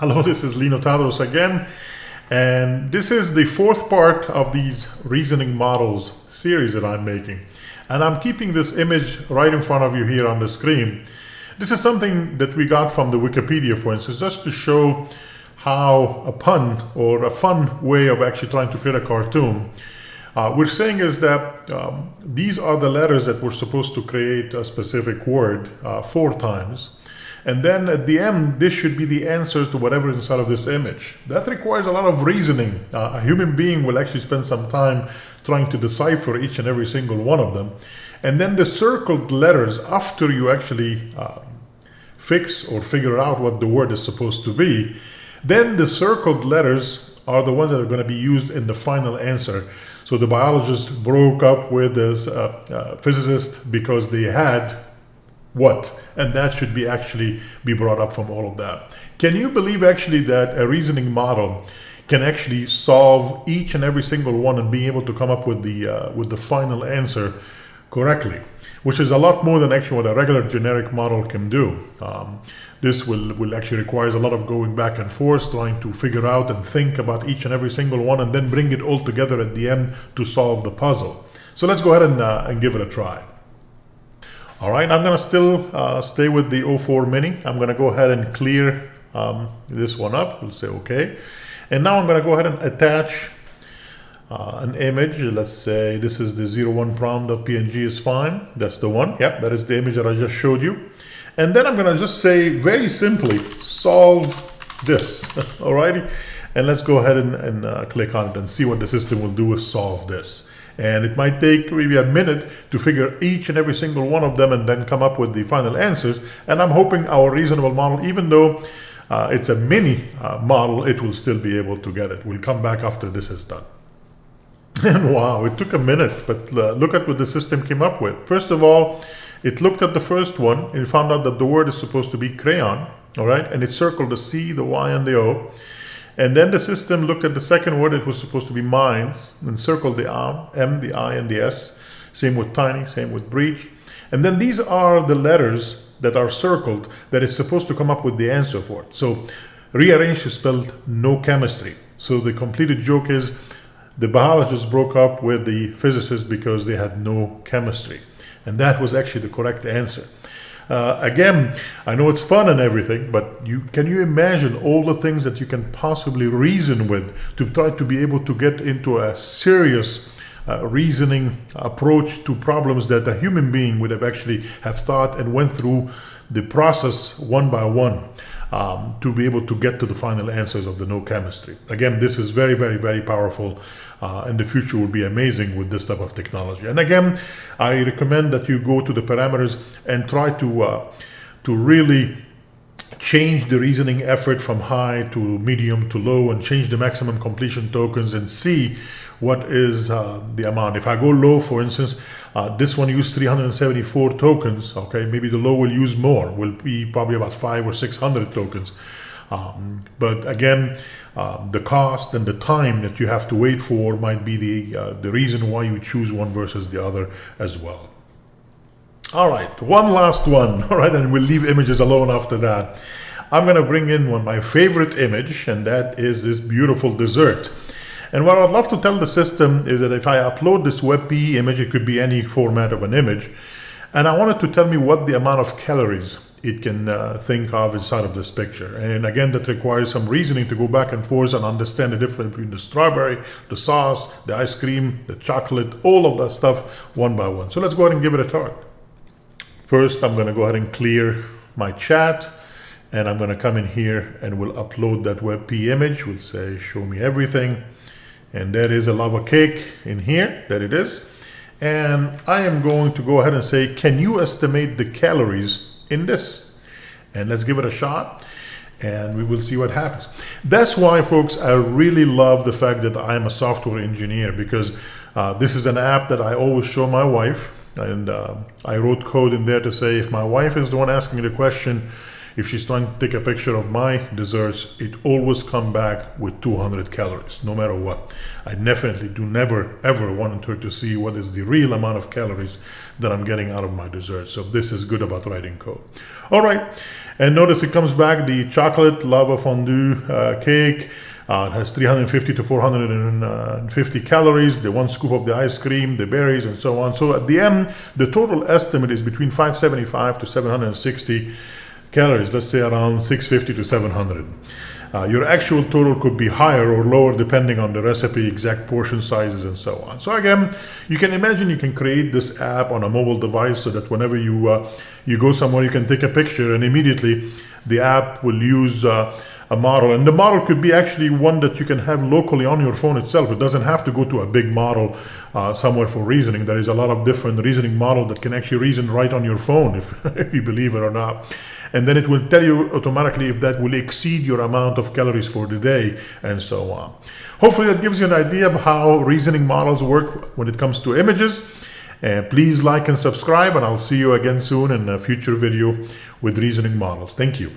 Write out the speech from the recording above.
Hello, this is Lino Tadros again, and this is the fourth part of these reasoning models series that I'm making. And I'm keeping this image right in front of you here on the screen. This is something that we got from the Wikipedia, for instance, just to show how a pun or a fun way of actually trying to create a cartoon. We're saying is that these are the letters that we're supposed to create a specific word 4 times. And then at the end, this should be the answers to whatever is inside of this image. That requires a lot of reasoning. A human being will actually spend some time trying to decipher each and every single one of them. And then the circled letters, after you actually fix or figure out what the word is supposed to be, then the circled letters are the ones that are going to be used in the final answer. So the biologist broke up with this physicist because they had what? And that should be actually be brought up from all of that. Can you believe actually that a reasoning model can actually solve each and every single one and be able to come up with the final answer correctly? Which is a lot more than actually what a regular generic model can do. This will actually requires a lot of going back and forth, trying to figure out and think about each and every single one and then bring it all together at the end to solve the puzzle. So let's go ahead and give it a try. All right, I'm going to still stay with the O4 Mini. I'm going to go ahead and clear this one up. We'll say OK. And now I'm going to go ahead and attach an image. Let's say this is the 01prom.png is fine. That's the one. Yep, that is the image that I just showed you. And then I'm going to just say very simply, solve this. All righty. And let's go ahead and click on it and see what the system will do with solve this. And it might take maybe a minute to figure each and every single one of them and then come up with the final answers. And I'm hoping our reasonable model, even though it's a mini model, it will still be able to get it. We'll come back after this is done. And wow, it took a minute, but look at what the system came up with. First of all, it looked at the first one and it found out that the word is supposed to be crayon, all right? And it circled the C, the Y, and the O. And then the system looked at the second word, it was supposed to be mines, and circled the M, the I, and the S. Same with tiny, same with breach. And then these are the letters that are circled that is supposed to come up with the answer for it. So rearranged to spell no chemistry. So the completed joke is the biologists broke up with the physicists because they had no chemistry. And that was actually the correct answer. Again, I know it's fun and everything, but can you imagine all the things that you can possibly reason with to try to be able to get into a serious reasoning approach to problems that a human being would have actually have thought and went through the process one by one to be able to get to the final answers of the no chemistry. Again, this is very, very, very powerful. And the future will be amazing with this type of technology. And again, I recommend that you go to the parameters and try to really change the reasoning effort from high to medium to low and change the maximum completion tokens and see what is the amount. If I go low, for instance, this one used 374 tokens. Okay, maybe the low will use more, will be probably about 500 or 600 tokens. But again, the cost and the time that you have to wait for might be the reason why you choose one versus the other as well. All right, one last one. All right, and we'll leave images alone after that. I'm going to bring in my favorite image, and that is this beautiful dessert. And what I'd love to tell the system is that if I upload this WebP image, it could be any format of an image, and I want it to tell me what the amount of calories it can think of inside of this picture. And again, that requires some reasoning to go back and forth and understand the difference between the strawberry, the sauce, the ice cream, the chocolate, all of that stuff one by one. So let's go ahead and give it a try. First, I'm going to go ahead and clear my chat, and I'm going to come in here and we'll upload that WebP image. We'll say, show me everything. And there is a lava cake in here. There it is. And I am going to go ahead and say, can you estimate the calories in this? And let's give it a shot and we will see what happens. That's why, folks, I really love the fact that I'm a software engineer, because this is an app that I always show my wife, and I wrote code in there to say if my wife is the one asking me the question, if she's trying to take a picture of my desserts, it always come back with 200 calories, no matter what. I definitely do never ever want her to see what is the real amount of calories that I'm getting out of my dessert. So this is good about writing code. All right, and notice it comes back the chocolate lava fondue cake. It has 350 to 450 calories, the 1 scoop of the ice cream, the berries, and so on. So at the end, the total estimate is between 575 to 760 calories, let's say around 650 to 700. Your actual total could be higher or lower depending on the recipe, exact portion sizes, and so on. So again, you can imagine you can create this app on a mobile device so that whenever you go somewhere, you can take a picture and immediately the app will use a model. And the model could be actually one that you can have locally on your phone itself. It doesn't have to go to a big model somewhere for reasoning. There is a lot of different reasoning model that can actually reason right on your phone, if you believe it or not. And then it will tell you automatically if that will exceed your amount of calories for the day, and so on. Hopefully that gives you an idea of how reasoning models work when it comes to images. Please like and subscribe, and I'll see you again soon in a future video with reasoning models. Thank you.